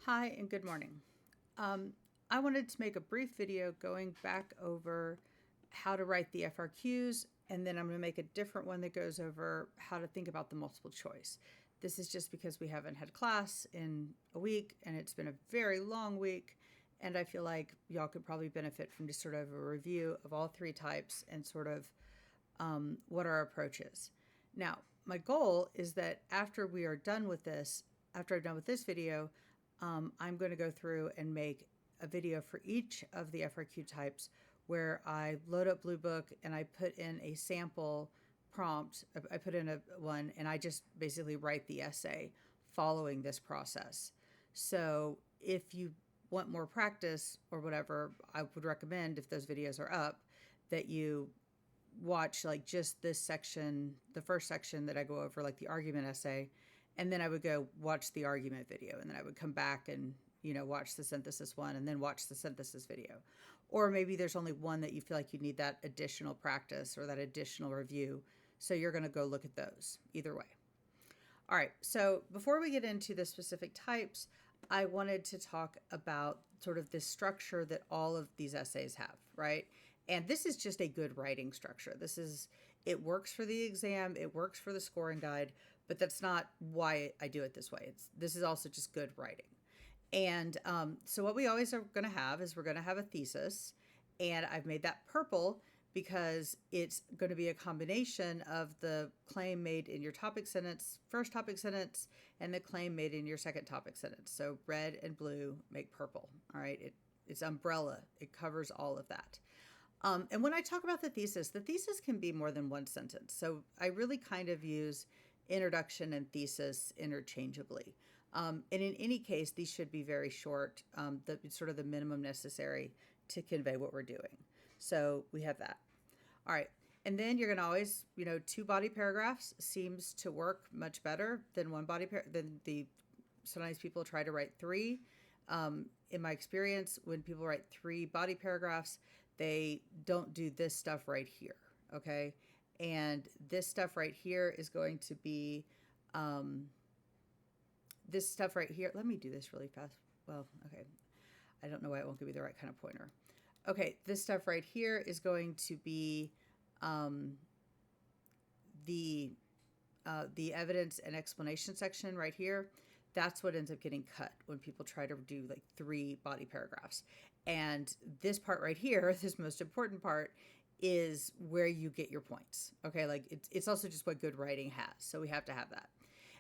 Hi and good morning. I wanted to make a brief video going back over how to write the FRQs, and then I'm going to make a different one that goes over how to think about the multiple choice. This is just because we haven't had class in a week, and it's been a very long week, and I feel like y'all could probably benefit from just sort of a review of all three types and sort of what our approach is. Now, my goal is that after we are done with this, after I'm done with this video, I'm going to go through and make a video for each of the FRQ types where I load up Blue Book and I put in a sample prompt. I put in one and I just basically write the essay following this process. So if you want more practice or whatever, I would recommend, if those videos are up, that you watch like just this section, the first section that I go over, like the argument essay, and then I would go watch the argument video, and then I would come back and watch the synthesis one, and then watch the synthesis video. Or maybe there's only one that you feel like you need that additional practice or that additional review, so you're going to go look at those. Either way. All right, so before we get into the specific types, I wanted to talk about sort of this structure that all of these essays have, right? And this is just a good writing structure. It works for the exam, it works for the scoring guide, but that's not why I do it this way. This is also just good writing. And so what we always are going to have is we're going to have a thesis, and I've made that purple because it's going to be a combination of the claim made in your topic sentence, first topic sentence, and the claim made in your second topic sentence. So red and blue make purple. All right, it's umbrella. It covers all of that. And when I talk about the thesis can be more than one sentence. So I really kind of use introduction and thesis interchangeably. And in any case, these should be very short, sort of the minimum necessary to convey what we're doing. So we have that. All right. And then you're going to always, two body paragraphs seems to work much better than one body sometimes people try to write three. In my experience, when people write three body paragraphs, they don't do this stuff right here. Okay. And this stuff right here is going to be, this stuff right here. Let me do this really fast. Well, okay. I don't know why it won't give me the right kind of pointer. Okay, this stuff right here is going to be the evidence and explanation section right here. That's what ends up getting cut when people try to do like three body paragraphs. And this part right here, this most important part, is where you get your points. Okay, like it's also just what good writing has. So we have to have that.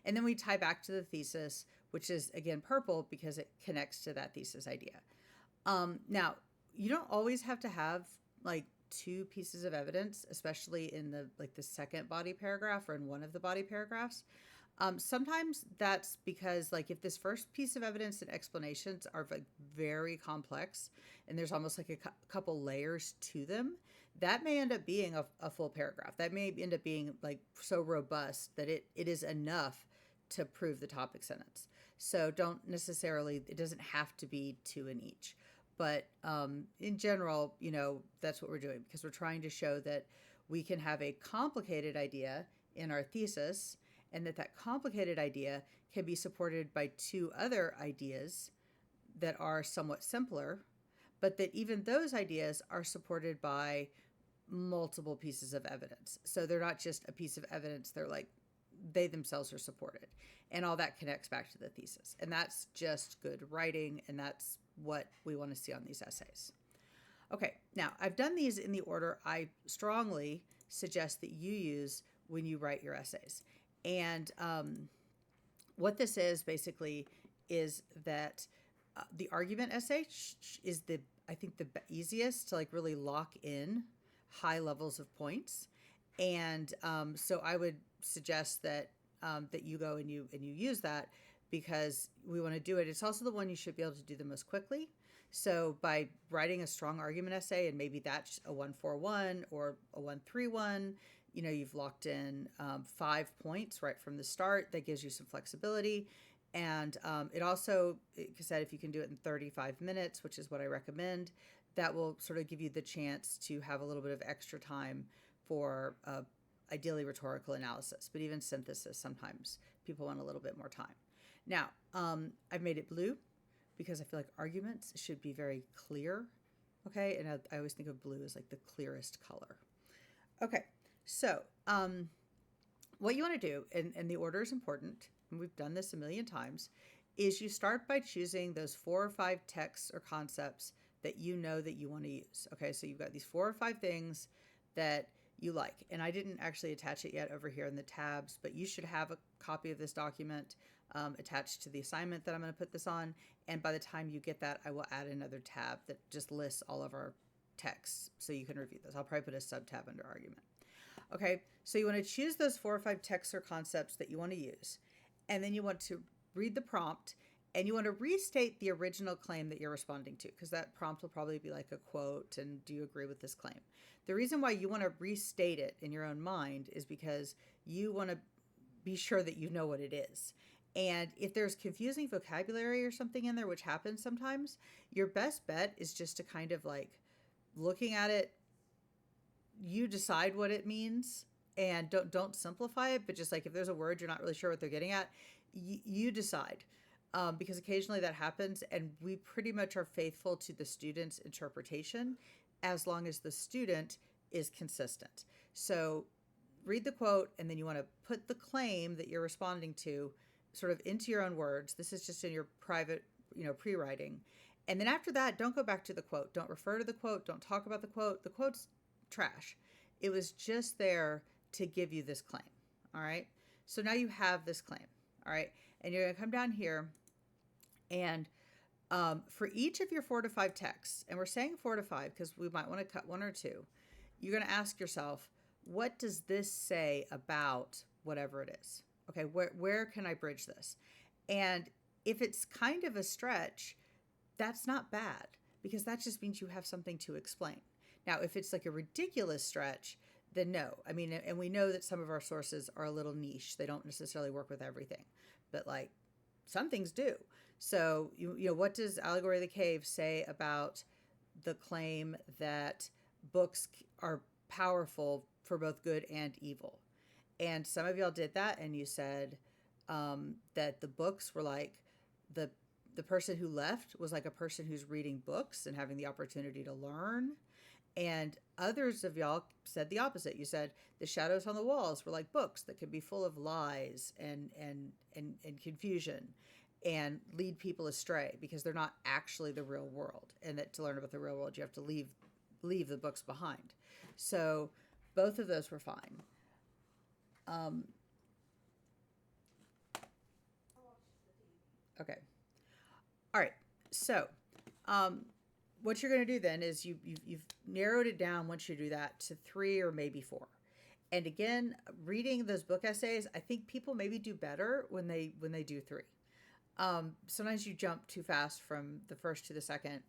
And then we tie back to the thesis, which is again purple because it connects to that thesis idea. Now, you don't always have to have like two pieces of evidence, especially in the second body paragraph or in one of the body paragraphs. Sometimes that's because like if this first piece of evidence and explanations are like very complex and there's almost like a couple layers to them, that may end up being a full paragraph. That may end up being like so robust that it is enough to prove the topic sentence. So it doesn't have to be two in each. But in general, that's what we're doing because we're trying to show that we can have a complicated idea in our thesis and that complicated idea can be supported by two other ideas that are somewhat simpler, but that even those ideas are supported by multiple pieces of evidence. So they're not just a piece of evidence, they're like they themselves are supported. And all that connects back to the thesis. And that's just good writing, and that's what we want to see on these essays. Okay, now I've done these in the order I strongly suggest that you use when you write your essays. And what this is basically is that the argument essay is I think the easiest to like really lock in high levels of points. And so I would suggest that you go and you use that because we want to do it. It's also the one you should be able to do the most quickly. So by writing a strong argument essay, and maybe that's a 141 or a 131, you've locked in 5 points right from the start. That gives you some flexibility. And it also, like I said, if you can do it in 35 minutes, which is what I recommend, that will sort of give you the chance to have a little bit of extra time for ideally rhetorical analysis, but even synthesis, sometimes people want a little bit more time. Now, I've made it blue because I feel like arguments should be very clear. Okay, and I always think of blue as like the clearest color. Okay, so what you want to do, and the order is important, and we've done this a million times, is you start by choosing those 4 or 5 texts or concepts that you know that you want to use. Okay, so you've got these 4 or 5 things that you like. And I didn't actually attach it yet over here in the tabs, but you should have a copy of this document attached to the assignment that I'm going to put this on. And by the time you get that, I will add another tab that just lists all of our texts so you can review those. I'll probably put a sub tab under argument. Okay, so you want to choose those 4 or 5 texts or concepts that you want to use. And then you want to read the prompt, and you want to restate the original claim that you're responding to, because that prompt will probably be like a quote, and do you agree with this claim? The reason why you want to restate it in your own mind is because you want to be sure that you know what it is. And if there's confusing vocabulary or something in there, which happens sometimes, your best bet is just to kind of like looking at it, you decide what it means, and don't simplify it, but just like if there's a word you're not really sure what they're getting at, you decide. Because occasionally that happens, and we pretty much are faithful to the student's interpretation as long as the student is consistent. So read the quote, and then you want to put the claim that you're responding to sort of into your own words. This is just in your private, pre-writing. And then after that, don't go back to the quote. Don't refer to the quote. Don't talk about the quote. The quote's trash. It was just there to give you this claim. All right. So now you have this claim. All right. And you're going to come down here, and for each of your 4 to 5 texts, and we're saying 4 to 5 because we might want to cut 1 or 2, you're going to ask yourself, what does this say about whatever it is? Okay, where can I bridge this? And if it's kind of a stretch, that's not bad, because that just means you have something to explain. Now, if it's like a ridiculous stretch, then no. I mean, and we know that some of our sources are a little niche. They don't necessarily work with everything, but like some things do. So, what does Allegory of the Cave say about the claim that books are powerful for both good and evil? And some of y'all did that, and you said that the books were like the person who left was like a person who's reading books and having the opportunity to learn. And others of y'all said the opposite. You said the shadows on the walls were like books that could be full of lies and confusion and lead people astray because they're not actually the real world. And that to learn about the real world, you have to leave the books behind. So both of those were fine. Okay. All right. So, what you're going to do then is you've narrowed it down once you do that to 3 or maybe 4. And again, reading those book essays, I think people maybe do better when they do 3. Sometimes you jump too fast from the first to the second.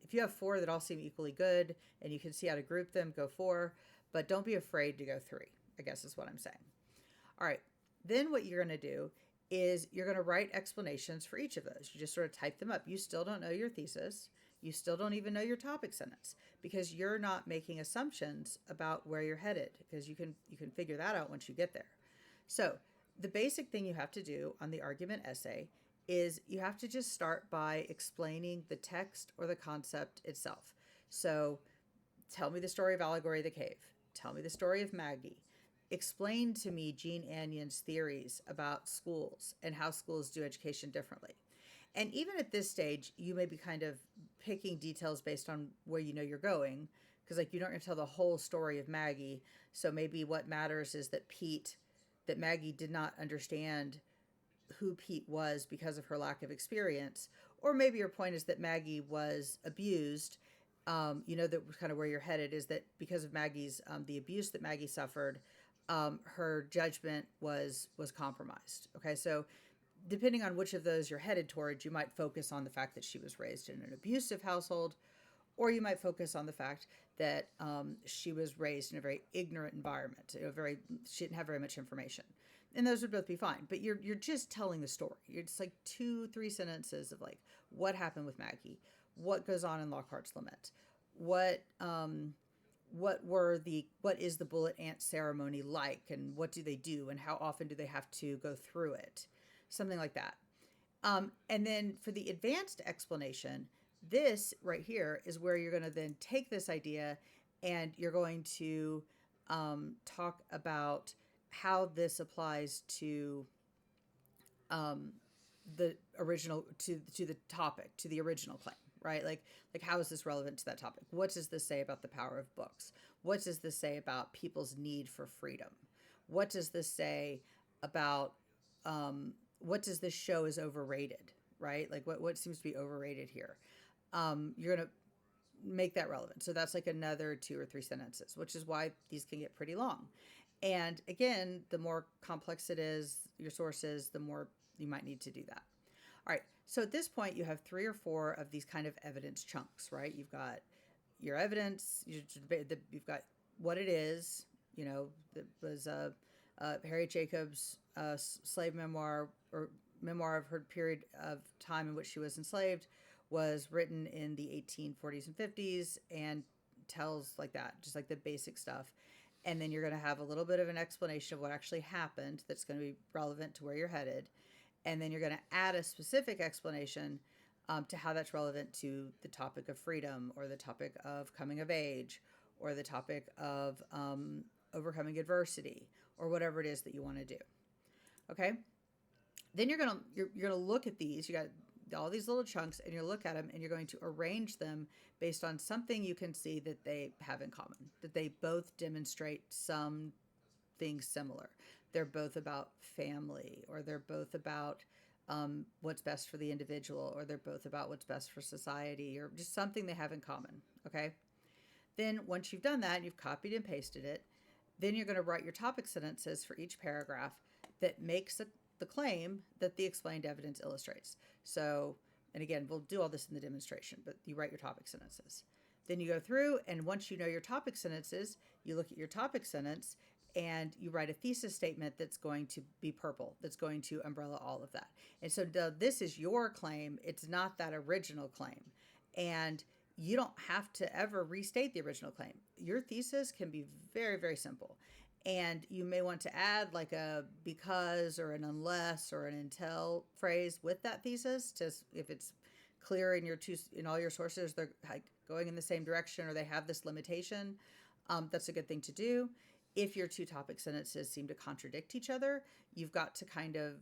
If you have 4 that all seem equally good and you can see how to group them, go 4, but don't be afraid to go 3, I guess is what I'm saying. All right. Then what you're going to do is you're going to write explanations for each of those. You just sort of type them up. You still don't know your thesis. You still don't even know your topic sentence because you're not making assumptions about where you're headed, because you can figure that out once you get there. So the basic thing you have to do on the argument essay is you have to just start by explaining the text or the concept itself. So tell me the story of Allegory of the Cave. Tell me the story of Maggie. Explain to me Jean Annion's theories about schools and how schools do education differently. And even at this stage, you may be kind of picking details based on where you know you're going, because like you don't want to tell the whole story of Maggie. So maybe what matters is that Maggie did not understand who Pete was because of her lack of experience. Or maybe your point is that Maggie was abused. That was kind of where you're headed, is that because of Maggie's, the abuse that Maggie suffered, her judgment was compromised. Okay, so depending on which of those you're headed towards, you might focus on the fact that she was raised in an abusive household, or you might focus on the fact that she was raised in a very ignorant environment. She didn't have very much information, and those would both be fine. But you're just telling the story. You're just like 2-3 sentences of like what happened with Maggie, what goes on in Lockhart's Lament, what is the bullet ant ceremony like, and what do they do, and how often do they have to go through it, something like that. And then for the advanced explanation, this right here is where you're going to then take this idea and you're going to talk about how this applies to the original, to the topic, to the original claim, right? Like how is this relevant to that topic? What does this say about the power of books? What does this say about people's need for freedom? What does this say about what does this show is overrated, right? Like what seems to be overrated here? You're going to make that relevant. So that's like another 2 or 3 sentences, which is why these can get pretty long. And again, the more complex it is, your sources, the more you might need to do that. All right. So at this point, you have 3 or 4 of these kind of evidence chunks, right? You've got your evidence, you've got what it is, that was Harriet Jacobs' slave memoir, or memoir of her period of time in which she was enslaved, was written in the 1840s and 50s and tells like that, just like the basic stuff. And then you're going to have a little bit of an explanation of what actually happened that's going to be relevant to where you're headed. And then you're going to add a specific explanation to how that's relevant to the topic of freedom, or the topic of coming of age, or the topic of overcoming adversity, or whatever it is that you want to do. Okay? Then you're gonna look at these. You got all these little chunks, and you look at them, and you're going to arrange them based on something you can see that they have in common, that they both demonstrate something similar. They're both about family, or they're both about what's best for the individual, or they're both about what's best for society, or just something they have in common. Okay? Then once you've done that, and you've copied and pasted it, then you're going to write your topic sentences for each paragraph that makes the claim that the explained evidence illustrates. So, and again, we'll do all this in the demonstration, but you write your topic sentences. Then you go through, and once you know your topic sentences, you look at your topic sentence, and you write a thesis statement that's going to be purple, that's going to umbrella all of that. And so this is your claim. It's not that original claim. And you don't have to ever restate the original claim. Your thesis can be very, very simple. And you may want to add like a because or an unless or an until phrase with that thesis, to if it's clear in all your sources they're like going in the same direction, or they have this limitation. That's a good thing to do. If your 2 topic sentences seem to contradict each other, you've got to kind of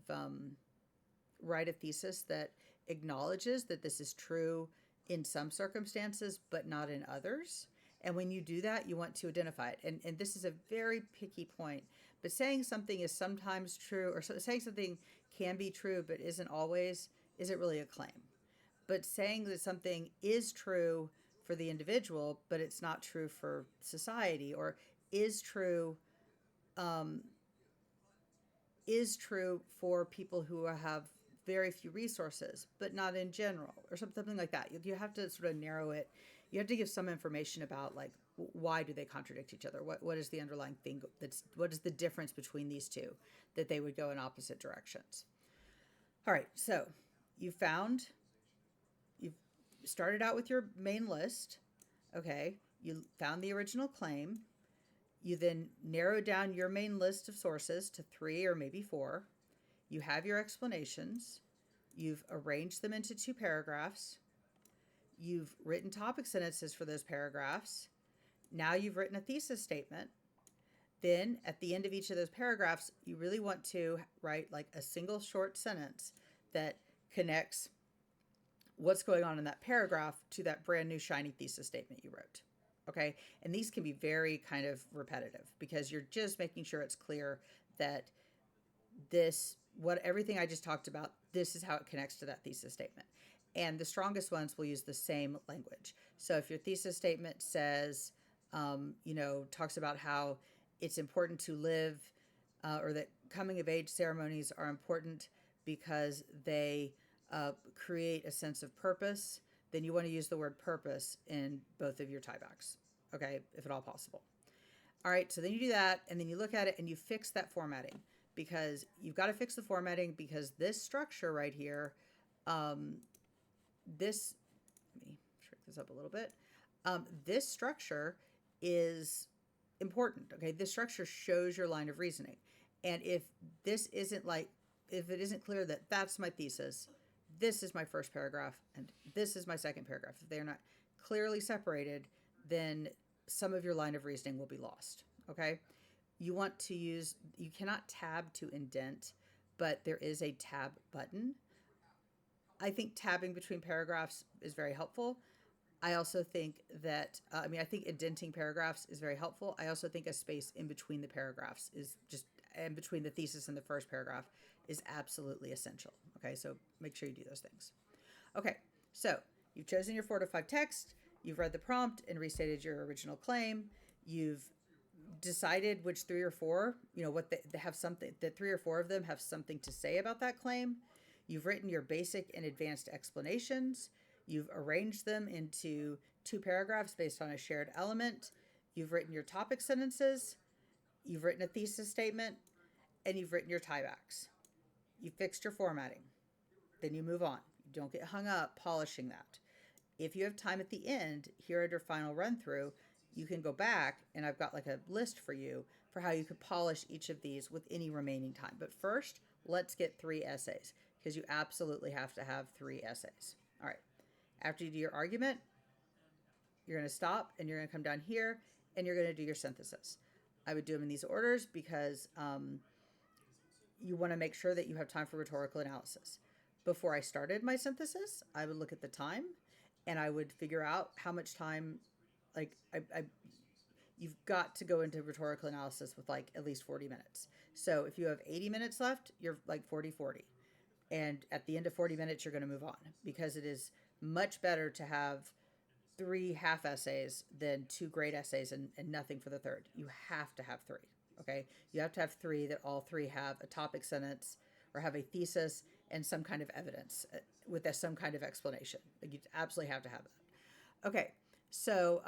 write a thesis that acknowledges that this is true in some circumstances, but not in others. And when you do that, you want to identify it. And this is a very picky point, but saying something is sometimes true, or saying something can be true, but isn't really a claim. But saying that something is true for the individual, but it's not true for society, or is true for people who have very few resources, but not in general, or something like that. You have to sort of narrow it. You have to give some information about like why do they contradict each other? What is the underlying thing? What is the difference between these two that they would go in opposite directions? All right, so you've started out with your main list. Okay, you found the original claim. You then narrow down your main list of sources to 3 or maybe 4. You have your explanations. You've arranged them into 2 paragraphs. You've written topic sentences for those paragraphs. Now you've written a thesis statement. Then at the end of each of those paragraphs, you really want to write like a single short sentence that connects what's going on in that paragraph to that brand new shiny thesis statement you wrote. Okay? And these can be very kind of repetitive, because you're just making sure it's clear that everything I just talked about, this is how it connects to that thesis statement. And the strongest ones will use the same language. So if your thesis statement says, talks about how it's important to live, or that coming of age ceremonies are important because they create a sense of purpose, then you want to use the word purpose in both of your tiebacks, okay, if at all possible. All right, so then you do that, and then you look at it and you fix that formatting, because you've got to fix the formatting, because this structure right here, let me shrink this up a little bit. This structure is important, okay? This structure shows your line of reasoning. And if it isn't clear that that's my thesis, this is my first paragraph and this is my second paragraph. If they're not clearly separated, then some of your line of reasoning will be lost, okay? You want to use, you cannot tab to indent, but there is a tab button. I think tabbing between paragraphs is very helpful. I also think that, I think indenting paragraphs is very helpful. I also think a space in between the paragraphs is just, and between the thesis and the first paragraph is absolutely essential. Okay, so make sure you do those things. Okay, so you've chosen your 4 to 5 text, you've read the prompt and restated your original claim, you've decided which 3 or 4, what they have something, that 3 or 4 of them have something to say about that claim. You've written your basic and advanced explanations. You've arranged them into 2 paragraphs based on a shared element. You've written your topic sentences. You've written a thesis statement, and you've written your tiebacks. You fixed your formatting. Then you move on. You don't get hung up polishing that. If you have time at the end, here at your final run through, you can go back, and I've got like a list for you for how you could polish each of these with any remaining time. But first, let's get 3 essays, because you absolutely have to have 3 essays. All right. After you do your argument, you're going to stop and you're going to come down here and you're going to do your synthesis. I would do them in these orders because you want to make sure that you have time for rhetorical analysis. Before I started my synthesis, I would look at the time and I would figure out how much time, you've got to go into rhetorical analysis with like at least 40 minutes. So if you have 80 minutes left, you're like 40-40. And at the end of 40 minutes, you're going to move on, because it is much better to have 3 half essays than 2 great essays and nothing for the third. You have to have 3, okay? You have to have 3 that all 3 have a topic sentence or have a thesis and some kind of evidence with some kind of explanation. Like, you absolutely have to have that. Okay, so,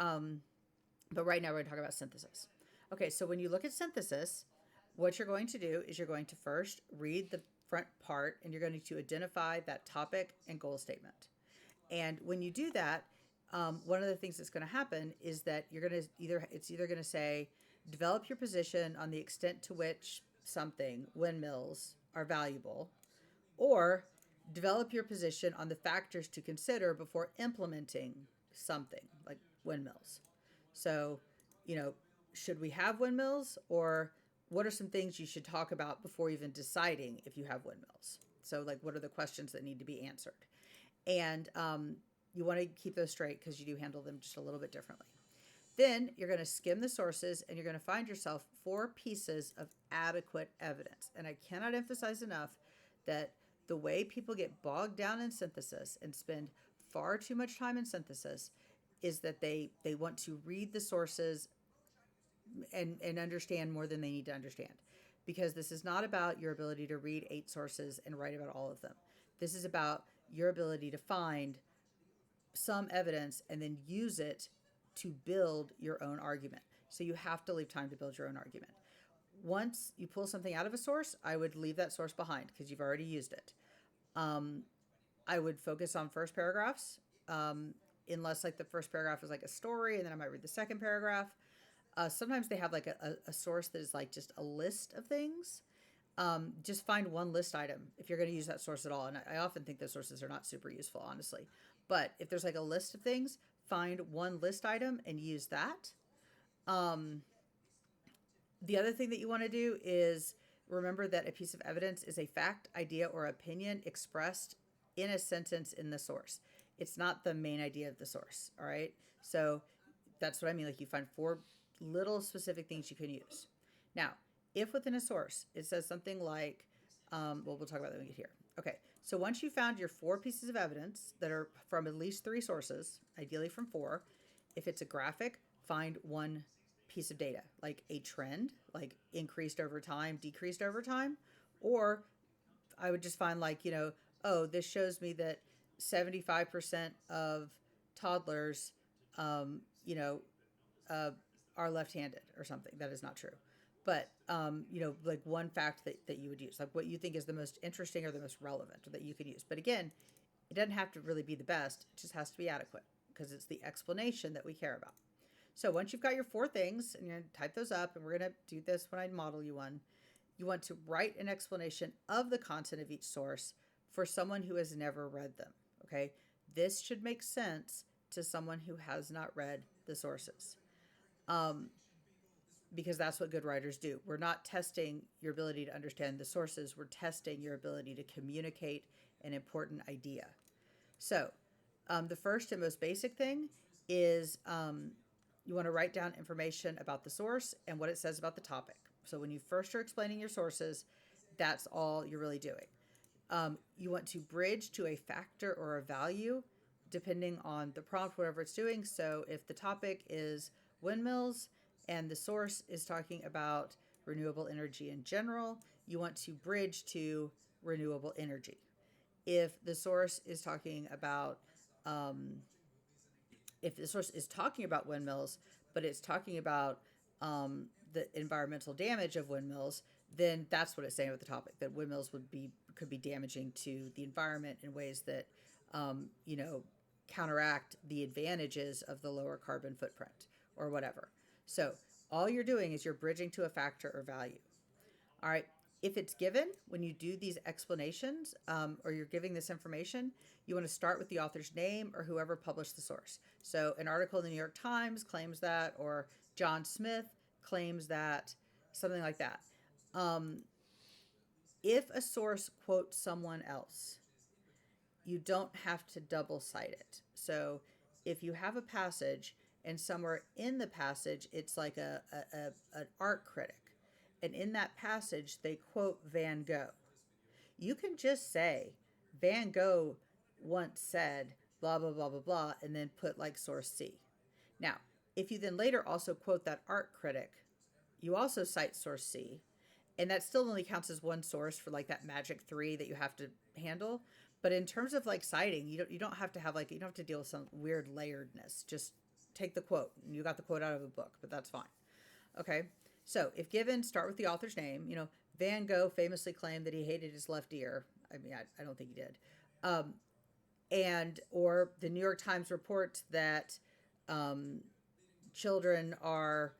but right now we're going to talk about synthesis. Okay, so when you look at synthesis, what you're going to do is you're going to first read the front part and you're going to identify that topic and goal statement. And when you do that, one of the things that's going to happen is that you're going to it's either going to say, develop your position on the extent to which something, windmills, are valuable, or develop your position on the factors to consider before implementing something like windmills. So, should we have windmills, or what are some things you should talk about before even deciding if you have windmills? So, like, what are the questions that need to be answered? And you want to keep those straight because you do handle them just a little bit differently. Then you're going to skim the sources and you're going to find yourself 4 pieces of adequate evidence. And I cannot emphasize enough that the way people get bogged down in synthesis and spend far too much time in synthesis is that they want to read the sources and understand more than they need to understand. Because this is not about your ability to read 8 sources and write about all of them. This is about your ability to find some evidence and then use it to build your own argument. So you have to leave time to build your own argument. Once you pull something out of a source, I would leave that source behind because you've already used it. I would focus on first paragraphs, unless like the first paragraph is like a story, and then I might read the second paragraph. Sometimes they have like a source that is like just a list of things. Just find one list item if you're going to use that source at all. And I often think those sources are not super useful, honestly. But if there's like a list of things, find one list item and use that. The other thing that you want to do is remember that a piece of evidence is a fact, idea, or opinion expressed in a sentence in the source. It's not the main idea of the source, all right? So that's what I mean. Like, you find 4 little specific things you can use. Now, if within a source it says something like, we'll talk about that when we get here. Okay, so once you found your 4 pieces of evidence that are from at least 3 sources, ideally from 4, if it's a graphic, find 1 piece of data, like a trend, like increased over time, decreased over time. Or I would just find like, oh, this shows me that 75% of toddlers, are left-handed or something. That is not true. But, like one fact that you would use, like what you think is the most interesting or the most relevant that you could use. But again, it doesn't have to really be the best. It just has to be adequate because it's the explanation that we care about. So once you've got your 4 things, and you're going to type those up, and we're going to do this when I model you one, you want to write an explanation of the content of each source for someone who has never read them. Okay, this should make sense to someone who has not read the sources. Because that's what good writers do. We're not testing your ability to understand the sources, we're testing your ability to communicate an important idea. So, the first and most basic thing is you want to write down information about the source and what it says about the topic. So, when you first are explaining your sources, that's all you're really doing. You want to bridge to a factor or a value depending on the prompt, whatever it's doing. So, if the topic is windmills, and the source is talking about renewable energy in general, you want to bridge to renewable energy. If the source is talking about, if the source is talking about windmills, but it's talking about the environmental damage of windmills, then that's what it's saying about the topic. That windmills could be damaging to the environment in ways that, counteract the advantages of the lower carbon footprint or whatever. So all you're doing is you're bridging to a factor or value. All right. If it's given, when you do these explanations or you're giving this information, you want to start with the author's name or whoever published the source. So an article in the New York Times claims that, or John Smith claims that, something like that. If a source quotes someone else, you don't have to double cite it. So if you have a passage and somewhere in the passage, it's like an art critic. And in that passage, they quote Van Gogh. You can just say, Van Gogh once said, blah, blah, blah, blah, blah, and then put like source C. Now, if you then later also quote that art critic, you also cite source C. And that still only counts as one source for like that magic 3 that you have to handle. But in terms of like citing, you don't have to have like, you don't have to deal with some weird layeredness. Just take the quote. You got the quote out of a book, but that's fine. Okay. So if given, start with the author's name. Van Gogh famously claimed that he hated his left ear. I mean, I don't think he did. Or the New York Times reports that children are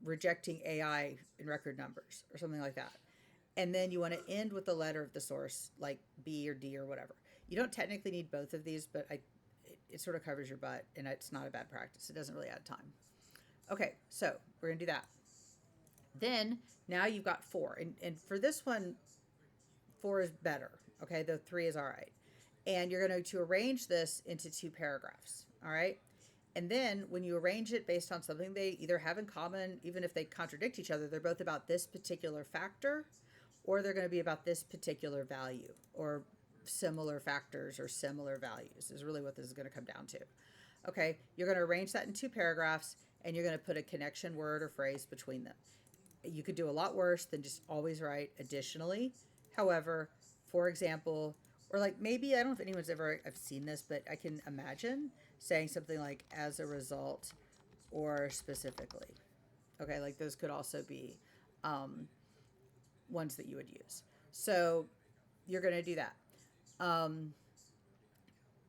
rejecting AI in record numbers or something like that. And then you want to end with the letter of the source, like B or D or whatever. You don't technically need both of these, but it sort of covers your butt, and it's not a bad practice. It doesn't really add time. Okay, so we're going to do that. Then, now you've got 4. And for this one, 4 is better. Okay, the 3 is all right. And you're going to arrange this into 2 paragraphs. All right? And then when you arrange it based on something they either have in common, even if they contradict each other, they're both about this particular factor, or they're going to be about this particular value, or similar factors or similar values is really what this is going to come down to. Okay, you're going to arrange that in 2 paragraphs, and you're going to put a connection word or phrase between them. You could do a lot worse than just always write additionally. However, for example, or like maybe, I don't know if anyone's ever, I've seen this, but I can imagine saying something like as a result or specifically. Okay, like those could also be ones that you would use. So you're going to do that.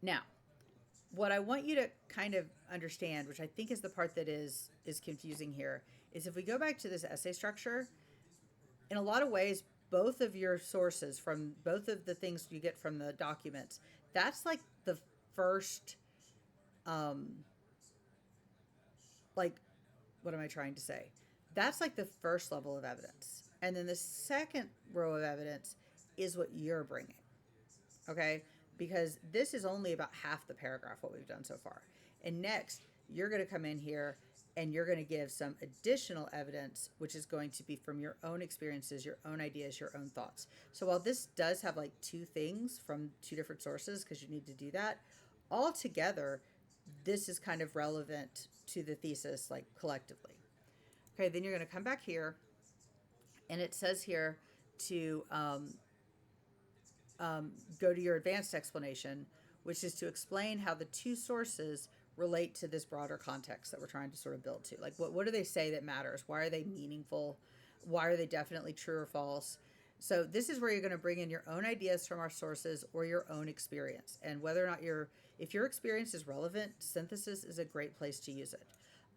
Now, what I want you to kind of understand, which I think is the part that is confusing here, is if we go back to this essay structure, in a lot of ways, both of your sources from both of the things you get from the documents, that's like the first, like, what am I trying to say? That's like the first level of evidence. And then the second row of evidence is what you're bringing. Okay? Because this is only about half the paragraph, what we've done so far. And next, you're going to come in here and you're going to give some additional evidence, which is going to be from your own experiences, your own ideas, your own thoughts. So while this does have like 2 things from 2 different sources, because you need to do that, all together, this is kind of relevant to the thesis, like collectively. Okay, then you're going to come back here, and it says here to go to your advanced explanation, which is to explain how the 2 sources relate to this broader context that we're trying to sort of build to. Like, what do they say that matters? Why are they meaningful? Why are they definitely true or false? So this is where you're going to bring in your own ideas from our sources or your own experience. And whether or not if your experience is relevant, synthesis is a great place to use it.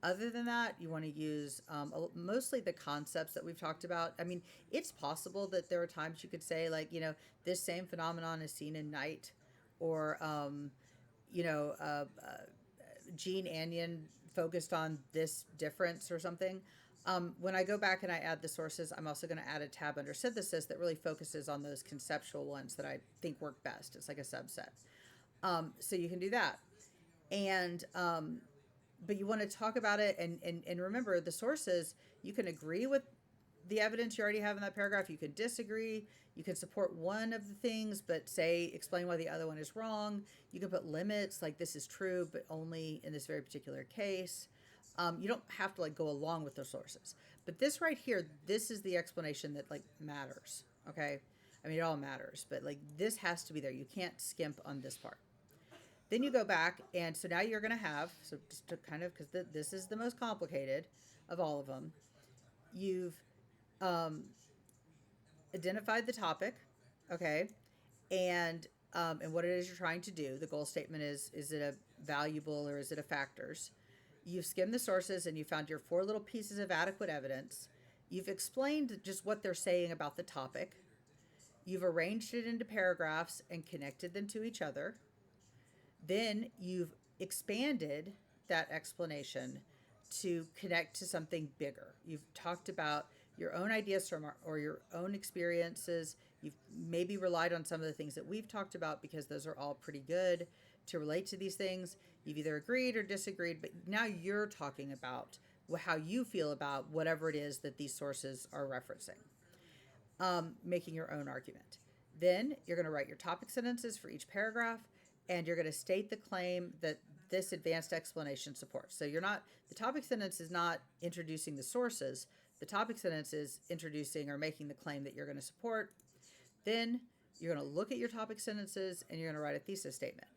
Other than that, you want to use mostly the concepts that we've talked about. I mean, it's possible that there are times you could say, like, this same phenomenon is seen in night, or, you know, uh, uh, Gene Anion focused on this difference or something. When I go back and I add the sources, I'm also going to add a tab under synthesis that really focuses on those conceptual ones that I think work best. It's like a subset. So you can do that. And but you want to talk about it, and remember the sources. You can agree with the evidence you already have in that paragraph. You can disagree. You can support one of the things, but explain why the other one is wrong. You can put limits, like this is true, but only in this very particular case. You don't have to like go along with the sources, but this right here, this is the explanation that like matters. Okay, I mean it all matters, but like this has to be there. You can't skimp on this part. Then you go back, and so now you're going to have, so just to kind of, because this is the most complicated of all of them, you've um, identified the topic, okay, and what it is you're trying to do. The goal statement is it a valuable or is it a factors? You've skimmed the sources and you found your 4 little pieces of adequate evidence. You've explained just what they're saying about the topic. You've arranged it into paragraphs and connected them to each other. Then you've expanded that explanation to connect to something bigger. You've talked about your own ideas or your own experiences. You've maybe relied on some of the things that we've talked about because those are all pretty good to relate to these things. You've either agreed or disagreed, but now you're talking about how you feel about whatever it is that these sources are referencing, making your own argument. Then you're going to write your topic sentences for each paragraph, and you're going to state the claim that this advanced explanation supports. So the topic sentence is not introducing the sources. The topic sentence is introducing or making the claim that you're going to support. Then you're going to look at your topic sentences and you're going to write a thesis statement.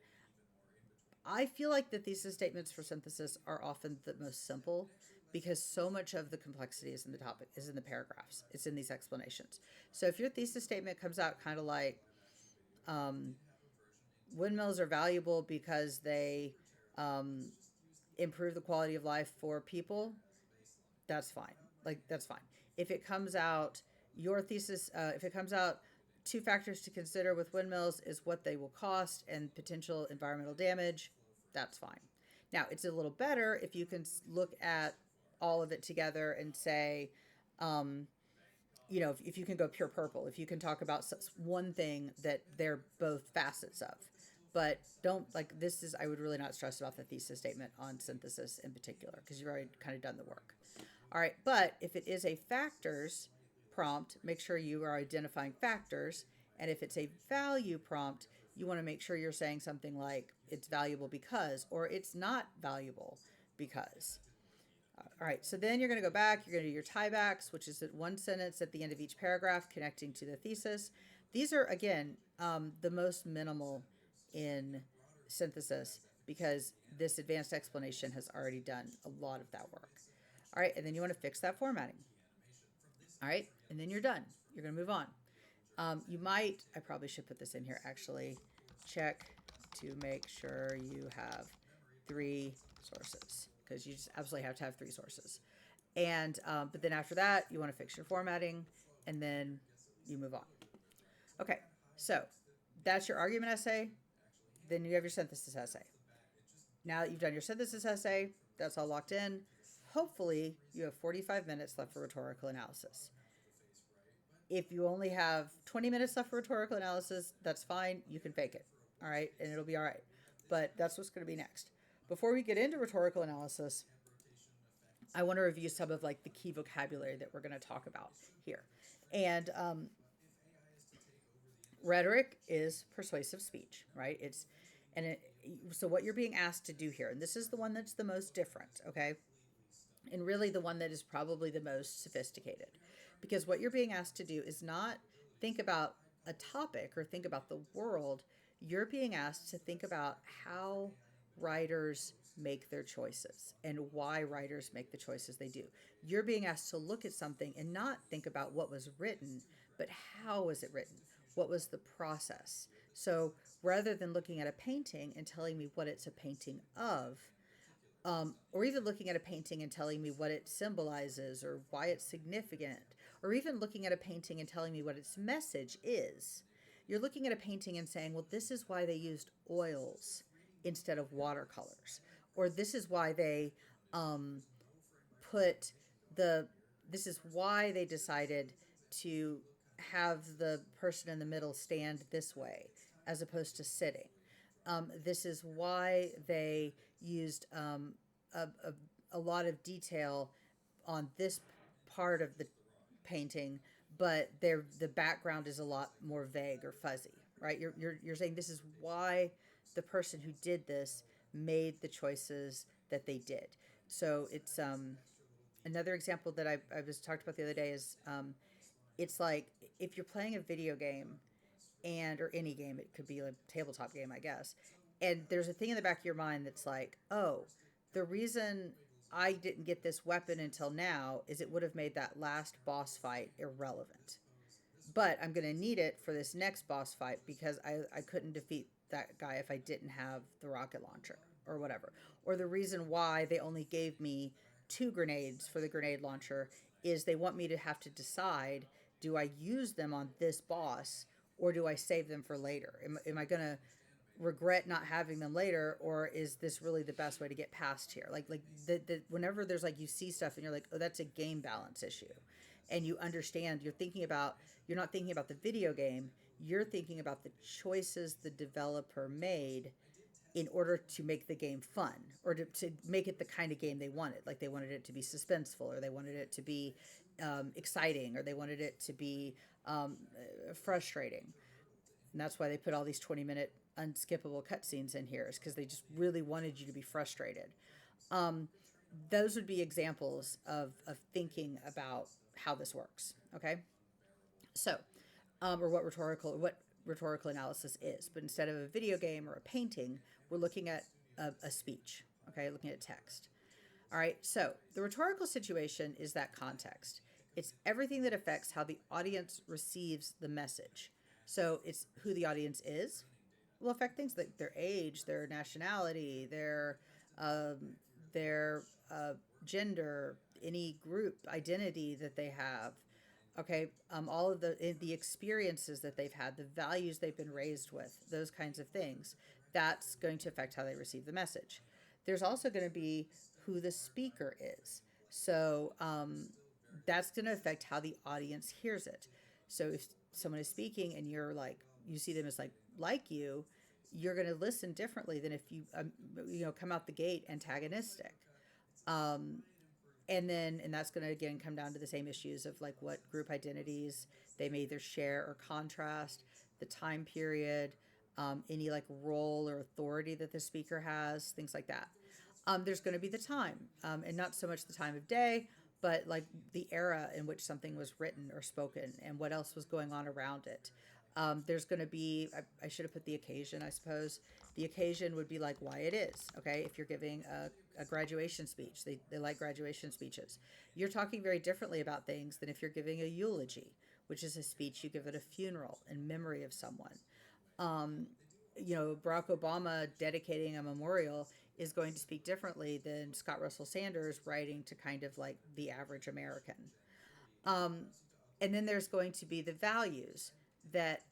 I feel like the thesis statements for synthesis are often the most simple because so much of the complexity is in the topic, is in the paragraphs. It's in these explanations. So if your thesis statement comes out kind of like, windmills are valuable because they improve the quality of life for people, that's fine. Like, that's fine. If it comes out, your thesis, if it comes out, 2 factors to consider with windmills is what they will cost and potential environmental damage, that's fine. Now, it's a little better if you can look at all of it together and say, if you can go pure purple, if you can talk about one thing that they're both facets of. But don't, like, I would really not stress about the thesis statement on synthesis in particular, because you've already kind of done the work. All right, but if it is a factors prompt, make sure you are identifying factors. And if it's a value prompt, you want to make sure you're saying something like it's valuable because, or it's not valuable because. All right, so then you're going to go back, you're going to do your tiebacks, which is one sentence at the end of each paragraph connecting to the thesis. These are, again, the most minimal in synthesis because this advanced explanation has already done a lot of that work. All right, and then you want to fix that formatting. All right, and then you're done. You're going to move on. I probably should put this in here actually, check to make sure you have 3 sources, because you just absolutely have to have 3 sources. And but then after that, you want to fix your formatting, and then you move on. Okay, so that's your argument essay. Then you have your synthesis essay. Now that you've done your synthesis essay, that's all locked in. Hopefully, you have 45 minutes left for rhetorical analysis. If you only have 20 minutes left for rhetorical analysis, that's fine. You can fake it, all right? And it'll be all right. But that's what's going to be next. Before we get into rhetorical analysis, I want to review some of like the key vocabulary that we're going to talk about here. And rhetoric is persuasive speech, right? So what you're being asked to do here, and this is the one that's the most different, okay? And really the one that is probably the most sophisticated. Because what you're being asked to do is not think about a topic or think about the world. You're being asked to think about how writers make their choices and why writers make the choices they do. You're being asked to look at something and not think about what was written, but how was it written? What was the process? So rather than looking at a painting and telling me what it's a painting of, or even looking at a painting and telling me what it symbolizes or why it's significant, or even looking at a painting and telling me what its message is. You're looking at a painting and saying, well, this is why they used oils instead of watercolors, or this is why they um, put the, this is why they decided to have the person in the middle stand this way as opposed to sitting. This is why they used a lot of detail on this part of the painting, but the background is a lot more vague or fuzzy, right? You're saying this is why the person who did this made the choices that they did. So it's another example that I was talked about the other day is it's like if you're playing a video game and or any game, it could be a tabletop game, I guess, and there's a thing in the back of your mind that's like, oh, the reason I didn't get this weapon until now is it would have made that last boss fight irrelevant, but I'm going to need it for this next boss fight because I couldn't defeat that guy if I didn't have the rocket launcher or whatever. Or the reason why they only gave me 2 grenades for the grenade launcher is they want me to have to decide, do I use them on this boss or do I save them for later? Am I going to regret not having them later, or is this really the best way to get past here? Like whenever there's like you see stuff and you're like, oh, that's a game balance issue, and you understand, you're not thinking about the video game, you're thinking about the choices the developer made in order to make the game fun, or to make it the kind of game they wanted. Like they wanted it to be suspenseful, or they wanted it to be exciting, or they wanted it to be frustrating. And that's why they put all these 20-minute unskippable cutscenes in here, is because they just really wanted you to be frustrated. Um, those would be examples of thinking about how this works. Okay, so or what rhetorical analysis is. But instead of a video game or a painting, we're looking at a speech. Okay, looking at text. All right, so the rhetorical situation is that context. It's everything that affects how the audience receives the message. So it's who the audience is will affect things like their age, their nationality, um, their gender, any group identity that they have. Okay, all of the experiences that they've had, the values they've been raised with, those kinds of things. That's going to affect how they receive the message. There's also going to be who the speaker is. So that's going to affect how the audience hears it. So if someone is speaking and you're like, you see them as like you're going to listen differently than if you come out the gate antagonistic. Um, and that's going to again come down to the same issues of like what group identities they may either share or contrast, the time period, any like role or authority that the speaker has, things like that. There's going to be the time, and not so much the time of day, but like the era in which something was written or spoken and what else was going on around it. There's going to be, I should have put the occasion, I suppose. The occasion would be like why it is. Okay, if you're giving a graduation speech, they like graduation speeches. You're talking very differently about things than if you're giving a eulogy, which is a speech you give at a funeral in memory of someone. Um, Barack Obama dedicating a memorial is going to speak differently than Scott Russell Sanders writing to kind of like the average American. Um, and then there's going to be the values that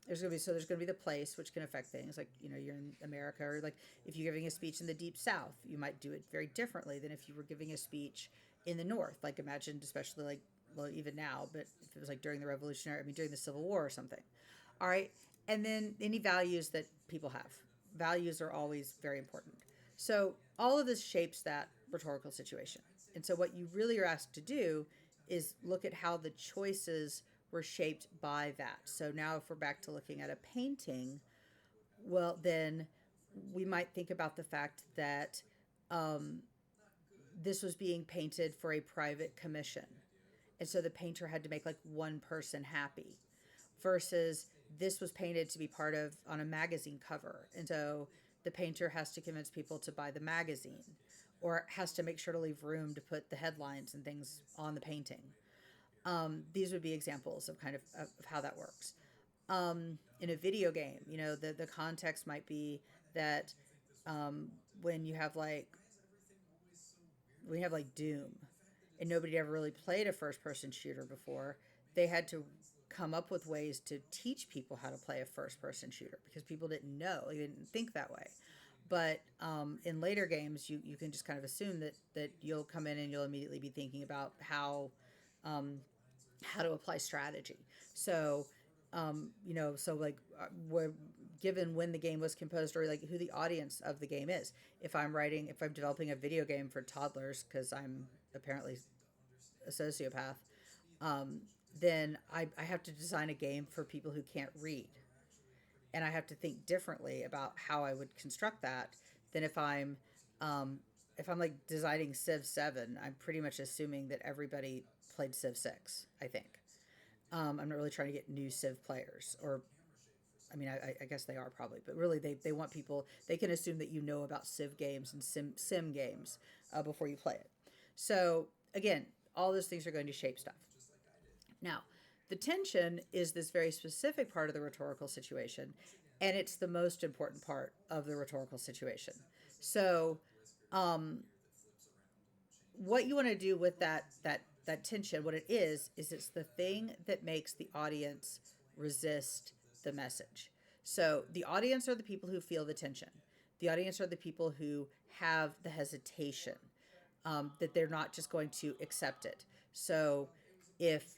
there's going to be the place, which can affect things like you're in America, or like if you're giving a speech in the deep South, you might do it very differently than if you were giving a speech in the North. Like imagine, especially like, well, even now, but if it was like during the during the Civil War or something. All right, and then any values that people have. Values are always very important. So all of this shapes that rhetorical situation. And so what you really are asked to do is look at how the choices were shaped by that. So now if we're back to looking at a painting, well, then we might think about the fact that um, this was being painted for a private commission. And so the painter had to make like one person happy versus this was painted to be part of on a magazine cover. And so the painter has to convince people to buy the magazine or has to make sure to leave room to put the headlines and things on the painting. These would be examples of of how that works. In a video game, the context might be that when you have Doom, and nobody ever really played a first person shooter before, they had to come up with ways to teach people how to play a first person shooter because people didn't know, they didn't think that way. But in later games, you can just kind of assume that you'll come in and you'll immediately be thinking about um, how to apply strategy. So, so like we're given when the game was composed or like who the audience of the game is. If I'm developing a video game for toddlers, because I'm apparently a sociopath, um, then I have to design a game for people who can't read, and I have to think differently about how I would construct that than um, if I'm like designing Civ 7. I'm pretty much assuming that everybody played Civ 6. I think I'm not really trying to get new Civ players, or I mean, I guess they are probably, but really they want people. They can assume that you know about Civ games and sim games before you play it. So again, all those things are going to shape stuff. Now, the tension is this very specific part of the rhetorical situation, and it's the most important part of the rhetorical situation. So, um, what you want to do with that tension, what it is it's the thing that makes the audience resist the message. So, the audience are the people who feel the tension. The audience are the people who have the hesitation, that they're not just going to accept it. So if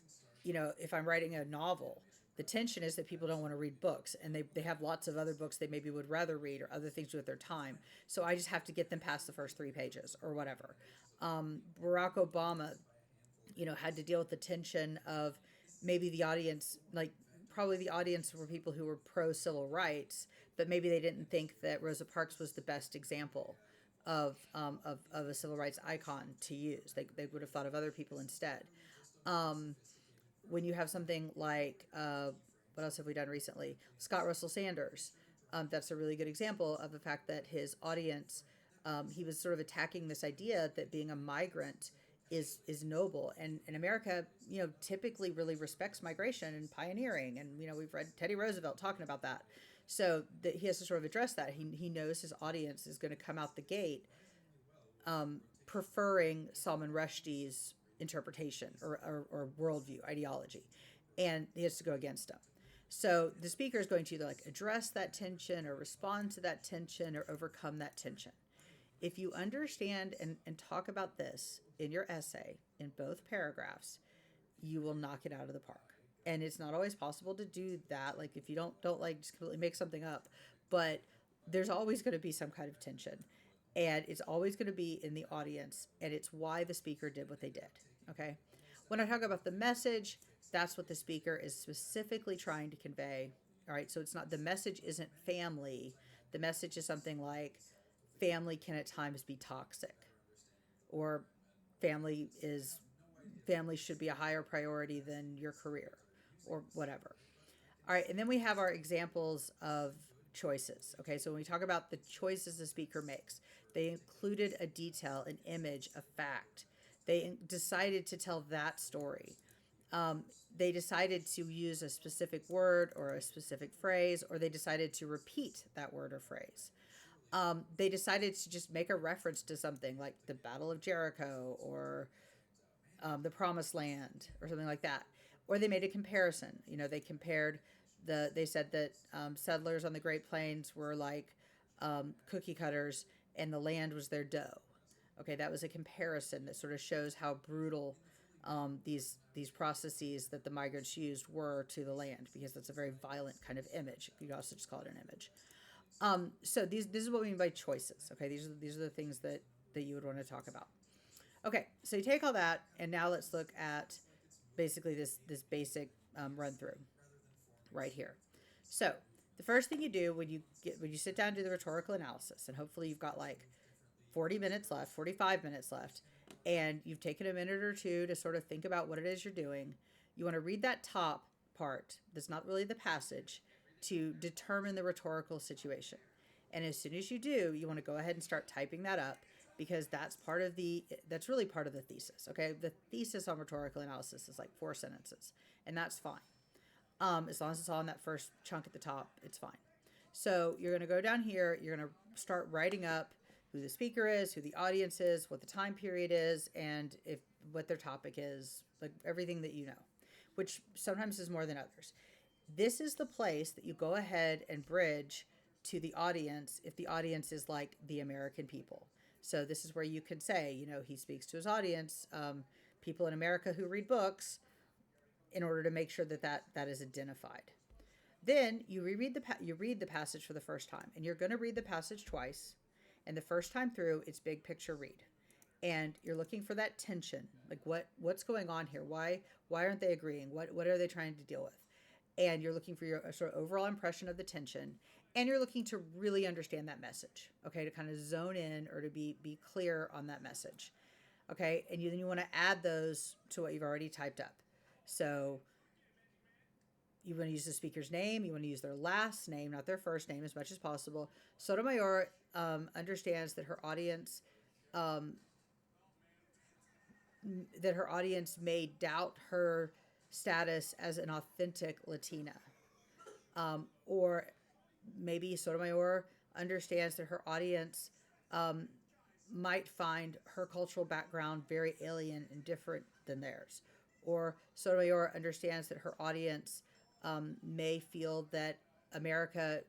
if I'm writing a novel, the tension is that people don't want to read books, and they have lots of other books they maybe would rather read or other things with their time. So I just have to get them past the first 3 pages or whatever. Barack Obama, had to deal with the tension of maybe the audience, like probably the audience were people who were pro civil rights, but maybe they didn't think that Rosa Parks was the best example of a civil rights icon to use. They would have thought of other people instead. Um, when you have something like, what else have we done recently? Scott Russell Sanders. That's a really good example of the fact that his audience, he was sort of attacking this idea that being a migrant is noble, and America, typically really respects migration and pioneering, and we've read Teddy Roosevelt talking about that. So that he has to sort of address that. He knows his audience is going to come out the gate preferring Salman Rushdie's interpretation or worldview, ideology, and he has to go against them. So the speaker is going to either like address that tension or respond to that tension or overcome that tension. If you understand and talk about this in your essay in both paragraphs, you will knock it out of the park. And it's not always possible to do that. Like if you don't like just completely make something up, but there's always going to be some kind of tension, and it's always going to be in the audience, and it's why the speaker did what they did. Okay. When I talk about the message, that's what the speaker is specifically trying to convey. All right. So it's not, the message isn't family. The message is something like family can at times be toxic, or family is family should be a higher priority than your career, or whatever. All right, and then we have our examples of choices. Okay, so when we talk about the choices the speaker makes, they included a detail, an image, a fact. They decided to tell that story. They decided to use a specific word or a specific phrase, or they decided to repeat that word or phrase. They decided to just make a reference to something like the Battle of Jericho, or the Promised Land, or something like that. Or they made a comparison. They compared they said that settlers on the Great Plains were like cookie cutters, and the land was their dough. Okay, that was a comparison that sort of shows how brutal these processes that the migrants used were to the land, because that's a very violent kind of image. You could also just call it an image. So this is what we mean by choices. Okay, these are the things that you would want to talk about. Okay, so you take all that, and now let's look at basically this basic run through right here. So the first thing you do when you sit down to do the rhetorical analysis, and hopefully you've got like 40 minutes left, 45 minutes left, and you've taken a minute or two to sort of think about what it is you're doing. You want to read that top part that's not really the passage to determine the rhetorical situation. And as soon as you do, you want to go ahead and start typing that up, because that's really part of the thesis. Okay, the thesis on rhetorical analysis is like 4 sentences, and that's fine. As long as it's all in that first chunk at the top, it's fine. So you're going to go down here. You're going to start writing up who the speaker is, who the audience is, what the time period is, and if what their topic is, like everything that you know, which sometimes is more than others. This is the place that you go ahead and bridge to the audience if the audience is like the American people. So this is where you could say, he speaks to his audience, people in America who read books, in order to make sure that is identified. Then you read the passage for the first time, and you're going to read the passage twice. And the first time through, it's big picture read, and you're looking for that tension, like what's going on here? Why aren't they agreeing? What are they trying to deal with? And you're looking for your sort of overall impression of the tension, and you're looking to really understand that message, okay, to kind of zone in or to be clear on that message, okay. And then you want to add those to what you've already typed up. So you want to use the speaker's name. You want to use their last name, not their first name, as much as possible. Sotomayor understands that her audience may doubt her status as an authentic Latina, or maybe Sotomayor understands that her audience might find her cultural background very alien and different than theirs, or Sotomayor understands that her audience may feel that America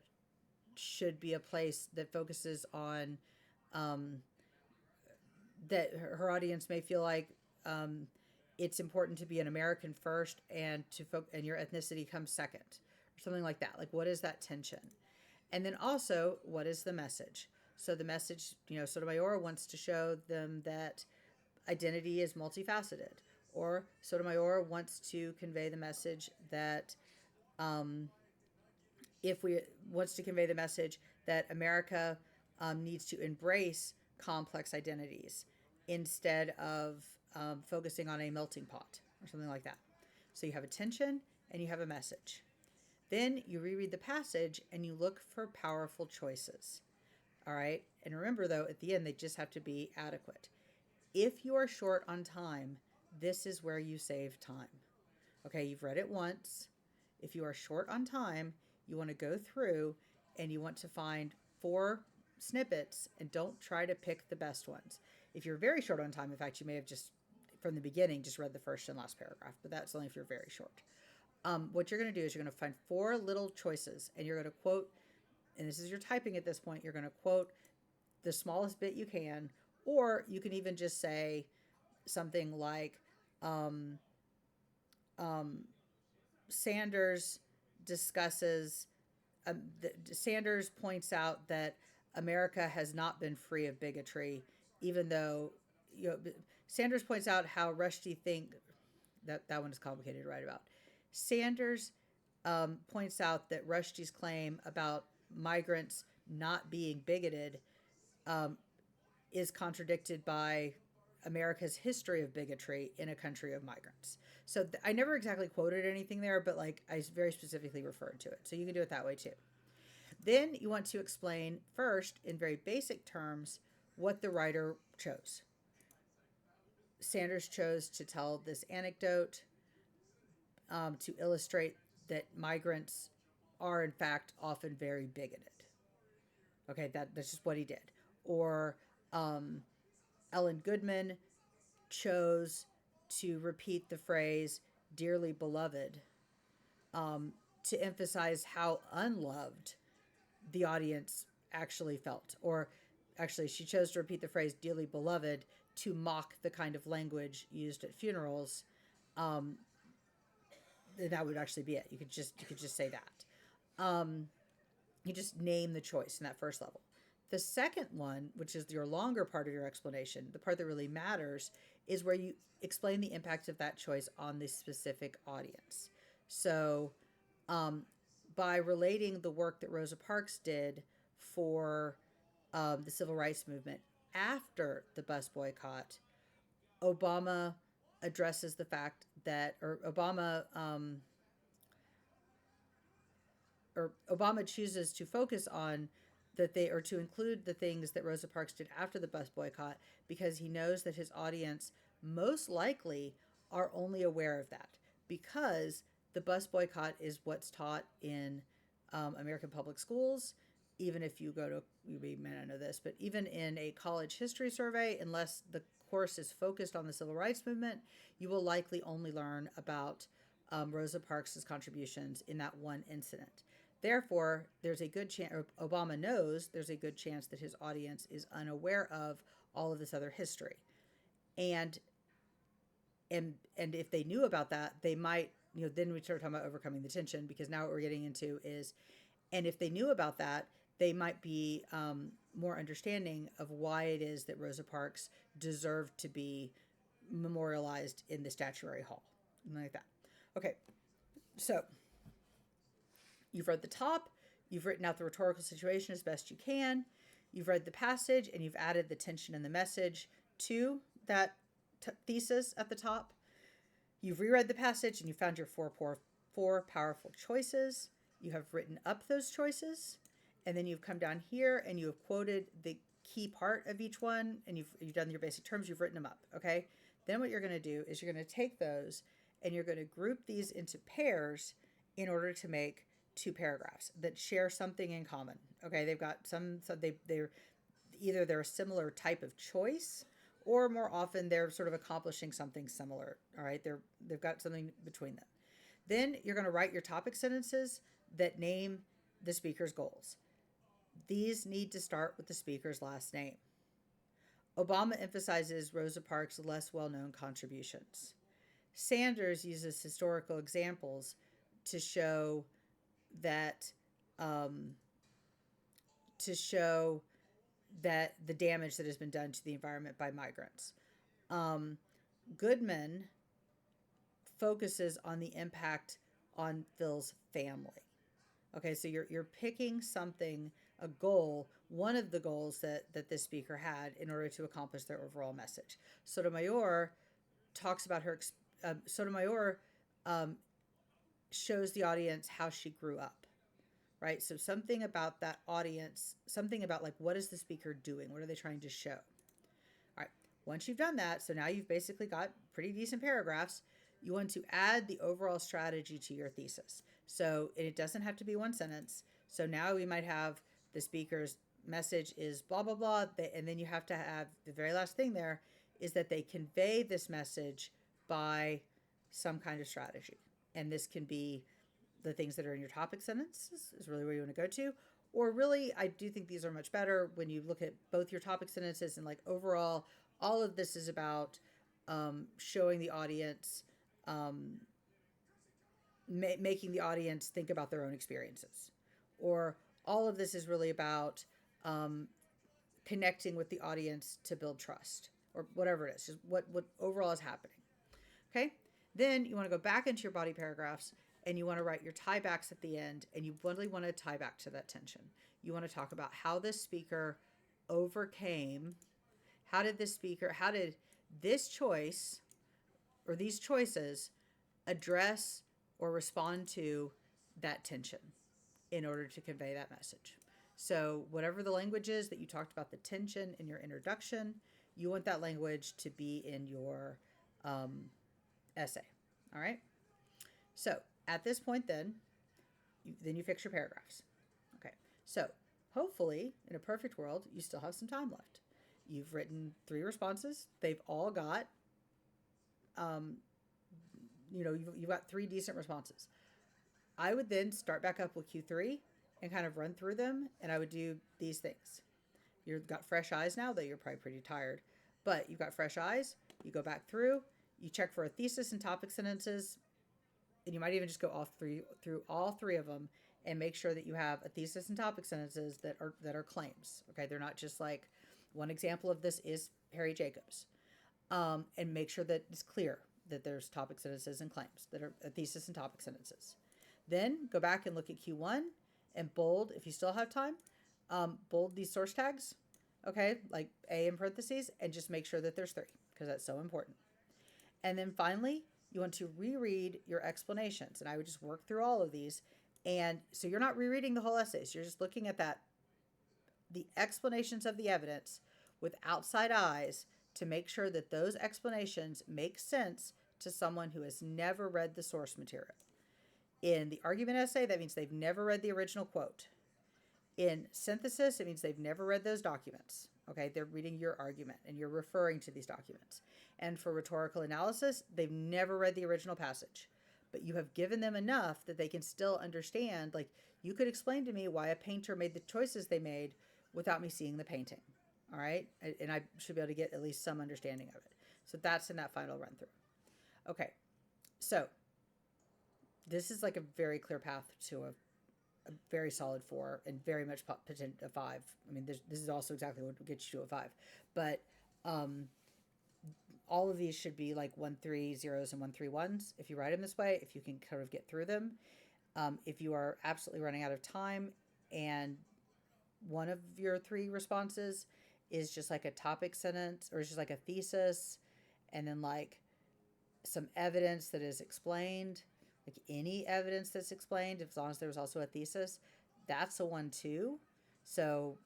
should be a place that focuses on that her audience may feel like it's important to be an American first, and and your ethnicity comes second, or something like that. Like, what is that tension? And then also, what is the message? So the message, Sotomayor wants to show them that identity is multifaceted, or Sotomayor wants to convey the message that America needs to embrace complex identities instead of focusing on a melting pot or something like that. So you have a tension and you have a message. Then you reread the passage and you look for powerful choices. All right. And remember, though, at the end, they just have to be adequate. If you are short on time, this is where you save time. Okay. You've read it once. If you are short on time, you want to go through and you want to find 4 snippets, and don't try to pick the best ones. If you're very short on time, in fact, you may have just from the beginning just read the first and last paragraph, but that's only if you're very short. What you're going to do is you're going to find 4 little choices, and you're going to quote, and this is your typing at this point, you're going to quote the smallest bit you can, or you can even just say something like, Sanders discusses, Sanders points out that America has not been free of bigotry, even though, Sanders points out how Rushdie that one is complicated to write about. Sanders points out that Rushdie's claim about migrants not being bigoted is contradicted by America's history of bigotry in a country of migrants. So I never exactly quoted anything there, but I very specifically referred to it. So you can do it that way too. Then you want to explain first, in very basic terms, what the writer chose. Sanders chose to tell this anecdote to illustrate that migrants are, in fact, often very bigoted. Okay, that's just what he did. Or Ellen Goodman chose to repeat the phrase "dearly beloved" to emphasize how unloved the audience actually felt. Or actually, she chose to repeat the phrase "dearly beloved" to mock the kind of language used at funerals. That would actually be it. You could just say that. You just name the choice in that first level. The second one, which is your longer part of your explanation, the part that really matters, is where you explain the impact of that choice on the specific audience. So by relating the work that Rosa Parks did for the civil rights movement after the bus boycott, Obama addresses the fact that, Obama chooses to focus on to include the things that Rosa Parks did after the bus boycott, because he knows that his audience most likely are only aware of that because the bus boycott is what's taught in American public schools, even if you go to, you may not know this, but even in a college history survey, unless the course is focused on the civil rights movement, you will likely only learn about Rosa Parks' contributions in that one incident. Therefore, there's a good chance, Obama knows there's a good chance that his audience is unaware of all of this other history. And if they knew about that, they might, then we start talking about overcoming the tension, because now what we're getting into is, and if they knew about that, they might be more understanding of why it is that Rosa Parks deserved to be memorialized in the statuary hall, something like that. Okay, so you've read the top, you've written out the rhetorical situation as best you can, you've read the passage, and you've added the tension and the message to that thesis at the top. You've reread the passage and you found your four powerful choices. You have written up those choices, and then you've come down here and you have quoted the key part of each one, and you've done your basic terms, you've written them up, okay? Then what you're going to do is you're going to take those and you're going to group these into pairs in order to make two paragraphs that share something in common, okay? They've got they're either they're a similar type of choice, or more often they're sort of accomplishing something similar, all right? They've got something between them. Then you're going to write your topic sentences that name the speaker's goals. These need to start with the speaker's last name. Obama emphasizes Rosa Parks' less well-known contributions. Sanders uses historical examples to show that the damage that has been done to the environment by migrants. Goodman focuses on the impact on Phil's family. Okay, so you're picking something, a goal, one of the goals that this speaker had in order to accomplish their overall message. Sotomayor talks about her, Sotomayor shows the audience how she grew up, right? So something about that audience, something about like, what is the speaker doing? What are they trying to show? All right, once you've done that, so now you've basically got pretty decent paragraphs, you want to add the overall strategy to your thesis. So it doesn't have to be one sentence. So now we might have the speaker's message is blah, blah, blah. And then you have to have the very last thing there is that they convey this message by some kind of strategy. And this can be the things that are in your topic sentence is really where you want to go to. Or really, I do think these are much better when you look at both your topic sentences and like overall, all of this is about showing the audience, making the audience think about their own experiences. Or all of this is really about connecting with the audience to build trust, or whatever it is, just what overall is happening. Okay? Then you want to go back into your body paragraphs and you want to write your tie backs at the end, and you really want to tie back to that tension. You want to talk about how this speaker overcame, how did this choice or these choices address or respond to that tension in order to convey that message. So whatever the language is that you talked about the tension in your introduction, you want that language to be in your essay. All right. So at this point, then you fix your paragraphs. Okay. So hopefully, in a perfect world, you still have some time left. You've written 3 responses. They've all got, you've got 3 decent responses. I would then start back up with Q3 and kind of run through them, and I would do these things. You've got fresh eyes now, though you're probably pretty tired, but you've got fresh eyes. You go back through, you check for a thesis and topic sentences, and you might even just go through all 3 of them and make sure that you have a thesis and topic sentences that are claims. Okay, they're not just like, one example of this is Harry Jacobs, and make sure that it's clear that there's topic sentences and claims that are a thesis and topic sentences. Then go back and look at Q1 and bold, if you still have time, bold these source tags, okay, like A in parentheses, and just make sure that there's 3 because that's so important. And then finally, you want to reread your explanations. And I would just work through all of these. And so you're not rereading the whole essays. You're just looking at the explanations of the evidence with outside eyes to make sure that those explanations make sense to someone who has never read the source material. In the argument essay, that means they've never read the original quote. In synthesis, it means they've never read those documents. Okay, they're reading your argument and you're referring to these documents. And for rhetorical analysis, they've never read the original passage, but you have given them enough that they can still understand. Like, you could explain to me why a painter made the choices they made without me seeing the painting. All right, and I should be able to get at least some understanding of it. So that's in that final run through. Okay, so this is like a very clear path to a very solid 4 and very much potential a 5. I mean, this is also exactly what gets you to a 5. But all of these should be like 1 3 zeros and 1 3 1s if you write them this way, if you can kind of get through them. If you are absolutely running out of time and one of your 3 responses is just like a topic sentence or it's just like a thesis and then like some evidence that is explained, like any evidence that's explained, as long as there's also a thesis, that's a 1 2. So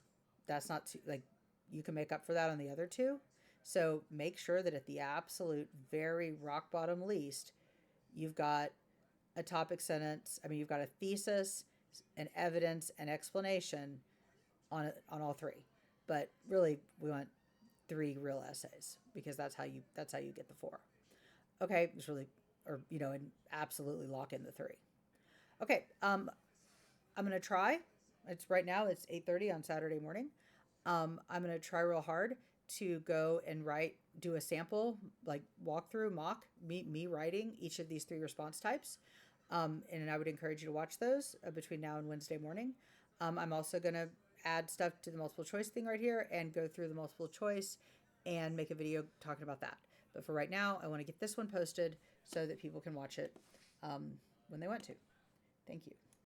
that's not too, like, you can make up for that on the other 2. So make sure that at the absolute very rock bottom least, you've got a topic sentence. I mean, you've got a thesis, an evidence, an explanation on all 3. But really, we want 3 real essays because that's how you get the 4. Okay, it's really, or, you know, and absolutely lock in the 3. Okay, I'm going to try. It's right now, it's 8:30 on Saturday morning. I'm going to try real hard to go and do a sample, like walkthrough, mock, me writing each of these 3 response types. And I would encourage you to watch those between now and Wednesday morning. I'm also going to add stuff to the multiple choice thing right here and go through the multiple choice and make a video talking about that. But for right now, I want to get this one posted so that people can watch it when they want to. Thank you.